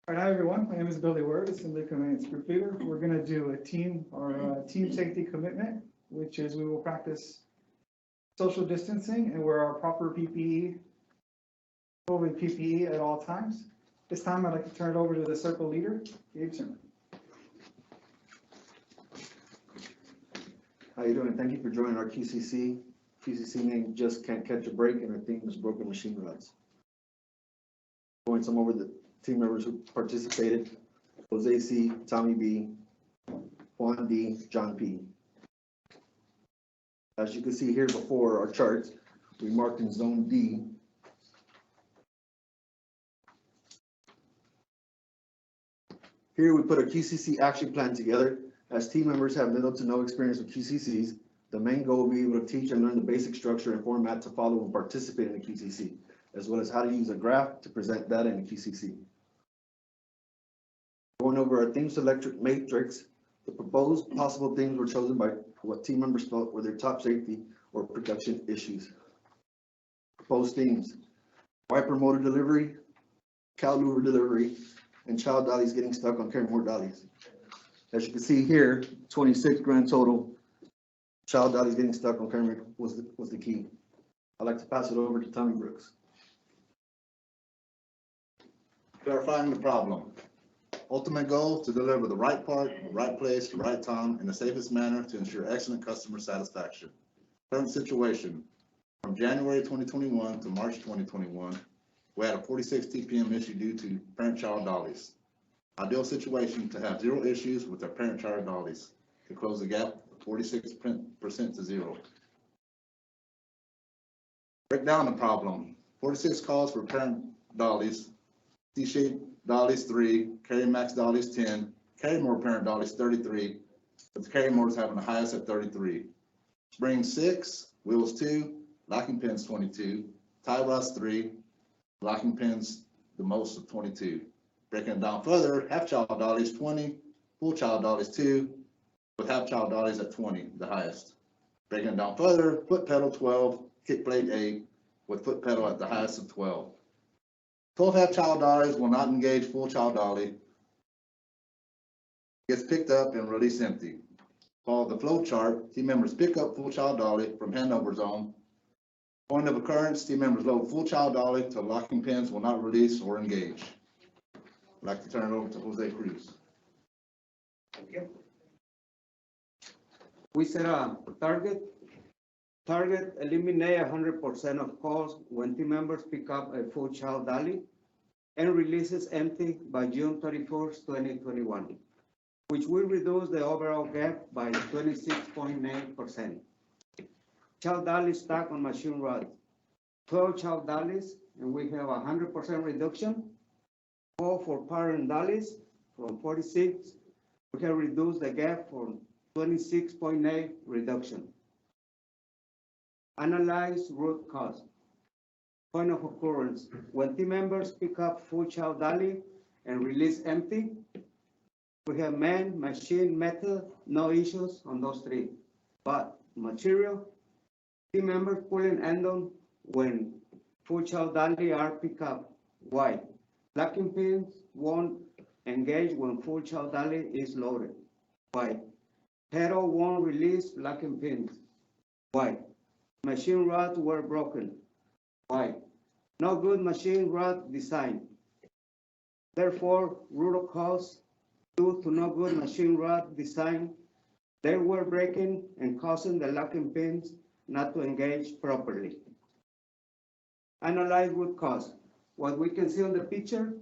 All right, hi everyone. My name is Billy Word, Assembly Conveyance Group Leader. We're going to do a team team safety commitment, which is we will practice social distancing and wear our proper PPE, COVID PPE at all times. This time I'd like to turn it over to the circle leader, Gabe Zimmer. How you doing? Thank you for joining our QCC. QCC name just can't catch a break, and our theme is broken machine rods. Going some over the team members who participated: Jose C, Tommy B, Juan D, John P. As you can see here before our charts, we marked in zone D. Here we put a QCC action plan together. As team members have little to no experience with QCCs, the main goal will be able to teach and learn the basic structure and format to follow and participate in a QCC, as well as how to use a graph to present data in a QCC. Going over our theme selection matrix, the proposed possible themes were chosen by what team members felt were their top safety or production issues. Proposed themes: wiper motor delivery, cow louver delivery, and child dollies getting stuck on carrying more dollies. As you can see here, 26 grand total. Child dollies getting stuck on carrying was the key. I'd like to pass it over to Tommy Brooks. Clarifying the problem. Ultimate goal: to deliver the right part, the right place, the right time, in the safest manner to ensure excellent customer satisfaction. Current situation: from January 2021 to March 2021, we had a 46 TPM issue due to parent-child dollies. Ideal situation: to have 0 issues with our parent-child dollies, to close the gap 46% to 0. Break down the problem. 46 calls for parent dollies, C-shape dollies 3, carry max dollies 10, carry more parent dollies 33, but the carry more is having the highest at 33. Spring 6, wheels 2, locking pins 22, tie rods 3, locking pins the most of 22. Breaking it down further, half child dollies 20, full child dollies 2, with half child dollies at 20, the highest. Breaking it down further, foot pedal 12, kick plate 8, with foot pedal at the highest of 12. 12 half child dollies will not engage full child dolly. Gets picked up and released empty. Follow the flow chart. Team members pick up full child dolly from handover zone. Point of occurrence: team members load full child dolly till locking pins will not release or engage. I'd like to turn it over to Jose Cruz. Thank you. We set a target. Eliminate 100% of calls when team members pick up a full child dolly and releases empty by June 31st, 2021, which will reduce the overall gap by 26.9%. Child dollies stuck on machine rods: 12 child dollies, and we have 100% reduction. 4 for parent dollies from 46. We have reduced the gap from 26.8 reduction. Analyze root cause. Point of occurrence: when team members pick up full child dolly and release empty, we have man, machine, method, no issues on those 3. But material, team members pulling end-on when full child dolly are picked up. Why? Locking pins won't engage when full child dolly is loaded. Why? Pedal won't release locking pins. Why? Machine rods were broken. Why? No good machine rod design. Therefore, root cause: due to no good machine rod design, they were breaking and causing the locking pins not to engage properly. Analyze root cause. What we can see on the picture: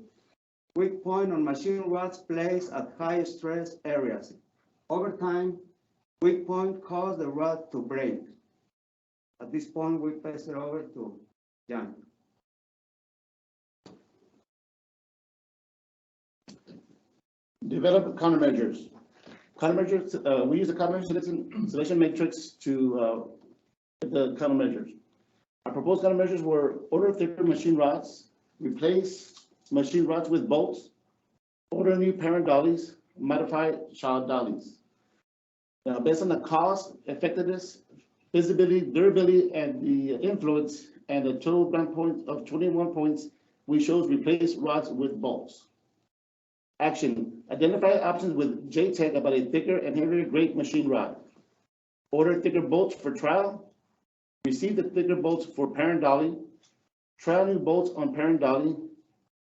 weak point on machine rods placed at high stress areas. Over time, weak point caused the rod to break. At this point, we pass it over to John. Develop countermeasures. Countermeasures, we use the countermeasure selection matrix to the countermeasures. Our proposed countermeasures were: order thicker machine rods, replace machine rods with bolts, order new parent dollies, modify child dollies. Now, based on the cost, effectiveness, visibility, durability, and the influence, and a total brand point of 21 points, we chose replace rods with bolts. Action, identify options with JTech about a thicker and heavier grade machine rod. Order thicker bolts for trial. Receive the thicker bolts for parent dolly. Trial new bolts on parent dolly.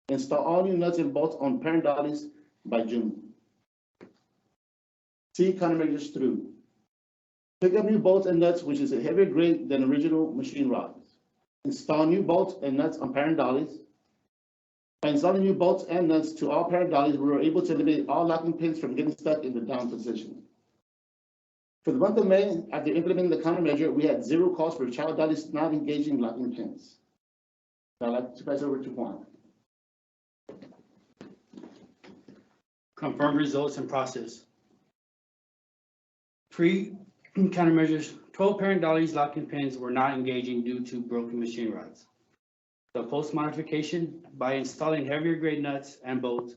Install all new nuts and bolts on parent dollies by June. See countermeasures through. Pick up new bolts and nuts, which is a heavier grade than original machine rods. Install new bolts and nuts on parent dollies. By installing new bolts and nuts to all parent dollies, we were able to eliminate all locking pins from getting stuck in the down position. For the month of May, after implementing the countermeasure, we had 0 calls for child dollies not engaging locking pins. Now I'd like to pass over to Juan. Confirm results and process. Pre-countermeasures, 12 parent dollies locking pins were not engaging due to broken machine rods. The post-modification, by installing heavier grade nuts and bolts,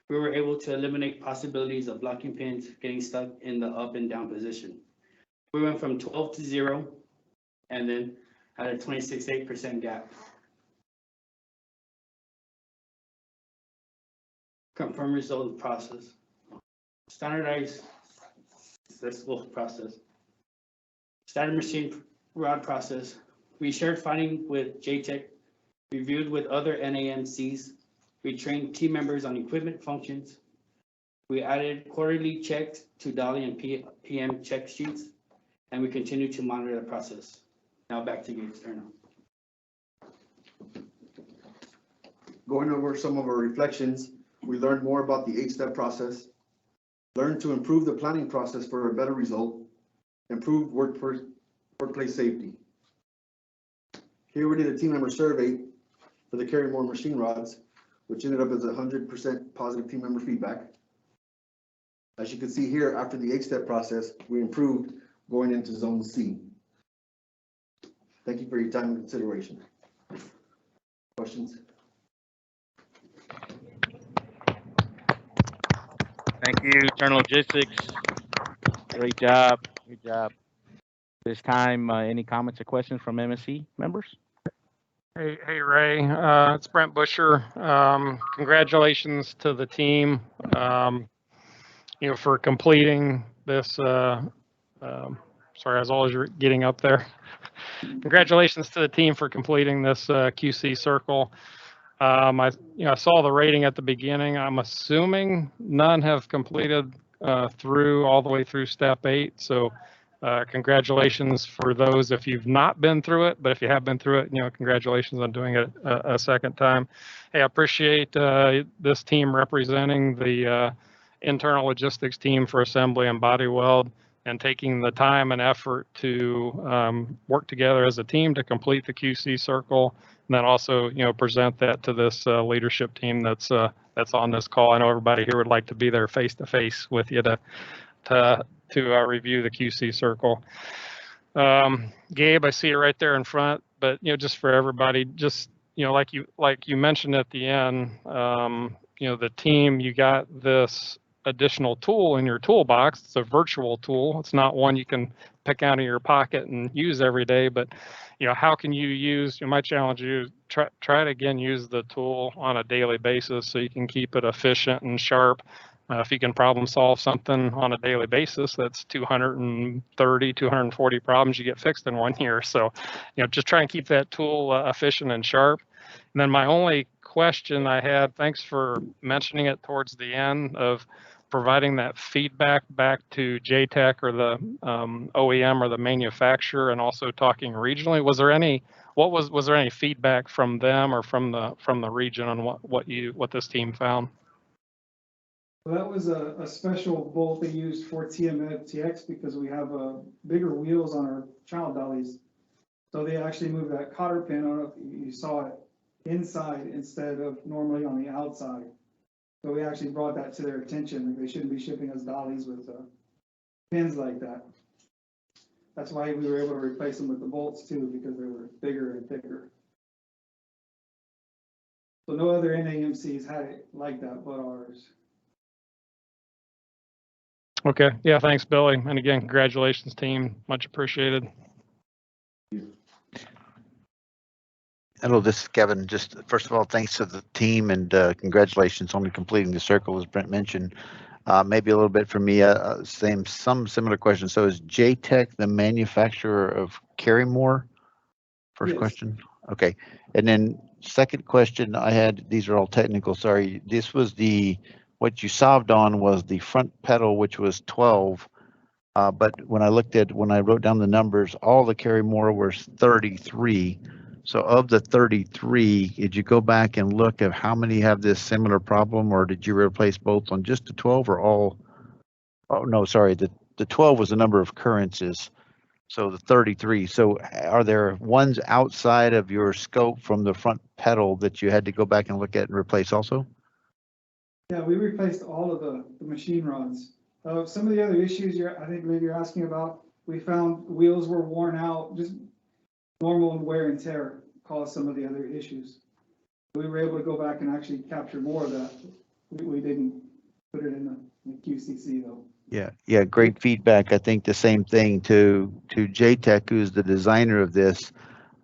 we were able to eliminate possibilities of locking pins getting stuck in the up and down position. We went from 12 to 0 and then had a 26.8% gap. Confirm result of process. Standardized statistical process. Standard machine rod process. We shared finding with JTech, reviewed with other NAMCs. We trained team members on equipment functions. We added quarterly checks to dolly and PM check sheets, and we continue to monitor the process. Now back to you, Erno. Going over some of our reflections, we learned more about the 8-step process, learned to improve the planning process for a better result, improve workplace safety. Here we did a team member survey for the carry more machine rods, which ended up as 100% positive team member feedback. As you can see here, after the 8-step process, we improved going into zone C. Thank you for your time and consideration. Questions? Thank you, Turn Logistics. Great job. Good job. This time, any comments or questions from MSC members? Hey, Ray. It's Brent Busher. Congratulations to the team, for completing this. Sorry, I was always getting up there. Congratulations to the team for completing this QC circle. I saw the rating at the beginning. I'm assuming none have completed all the way through step 8. So congratulations for those if you've not been through it, but if you have been through it, congratulations on doing it a second time. Hey, I appreciate this team representing the internal logistics team for assembly and body weld and taking the time and effort to work together as a team to complete the QC circle. And then also, present that to this leadership team that's on this call. I know everybody here would like to be there face to face with you to review the QC circle. Gabe, I see you right there in front, but just for everybody, just like you mentioned at the end, the team, you got this additional tool in your toolbox. It's a virtual tool. It's not one you can pick out of your pocket and use every day, but how can you use, my challenge you, try to again use the tool on a daily basis so you can keep it efficient and sharp. If you can problem solve something on a daily basis, that's 230, 240 problems you get fixed in 1 year. So, just try and keep that tool efficient and sharp. And then my only question I had, thanks for mentioning it towards the end, of providing that feedback back to JTech or the OEM or the manufacturer, and also talking regionally. Was there any feedback from them or from the region on what this team found? Well, that was a special bolt they used for TMFTX because we have bigger wheels on our child dollies. So they actually moved that cotter pin, I don't know if you saw it, inside instead of normally on the outside. So we actually brought that to their attention, that they shouldn't be shipping us dollies with pins like that. That's why we were able to replace them with the bolts too, because they were bigger and thicker. So no other NAMCs had it like that but ours. Okay. Yeah. Thanks, Billy. And again, congratulations, team. Much appreciated. Hello, this is Kevin. Just first of all, thanks to the team and congratulations on completing the circle, as Brent mentioned. Maybe a little bit for me, some similar questions. So is JTech the manufacturer of Carrymore? First Yes. question. Okay. And then second question I had, these are all technical, sorry. This was what you solved on was the front pedal, which was 12. But when I wrote down the numbers, all the Carrymore was 33. So of the 33, did you go back and look at how many have this similar problem, or did you replace both on just the 12 or all? Oh, no, sorry, the 12 was the number of occurrences. So the 33. So are there ones outside of your scope from the front pedal that you had to go back and look at and replace also? Yeah, we replaced all of the machine rods. Some of the other issues believe you're asking about, we found wheels were worn out, just normal wear and tear caused some of the other issues. We were able to go back and actually capture more of that. We didn't put it in the QCC though. Yeah, great feedback. I think the same thing to JTech, who's the designer of this.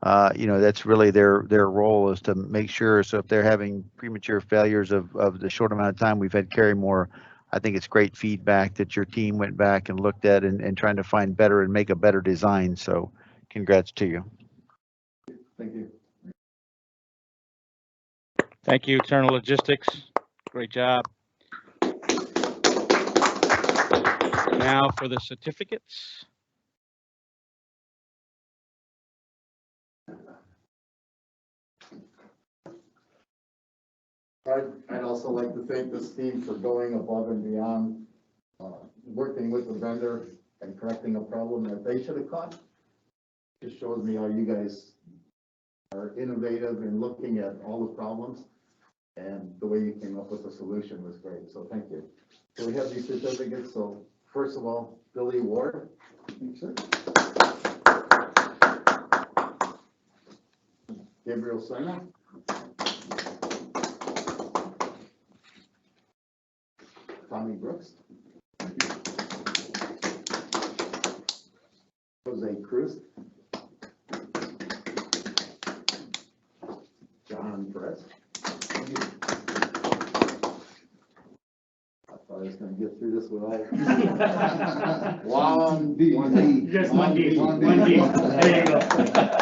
That's really their role is to make sure. So if they're having premature failures of the short amount of time we've had Carrymore, I think it's great feedback that your team went back and looked at and trying to find better and make a better design. So congrats to you. Thank you. Thank you, Turner Logistics. Great job. Now for the certificates. I'd also like to thank this team for going above and beyond, working with the vendor and correcting a problem that they should have caught. Just shows me how you guys are innovative in looking at all the problems, and the way you came up with the solution was great, so thank you. So we have these certificates, so first of all, Billy Ward. Sure. Gabriel Sena. Tommy Brooks. Jose Cruz. John Perez. I thought I was gonna get through this without. Juan D. Just one D. There you go.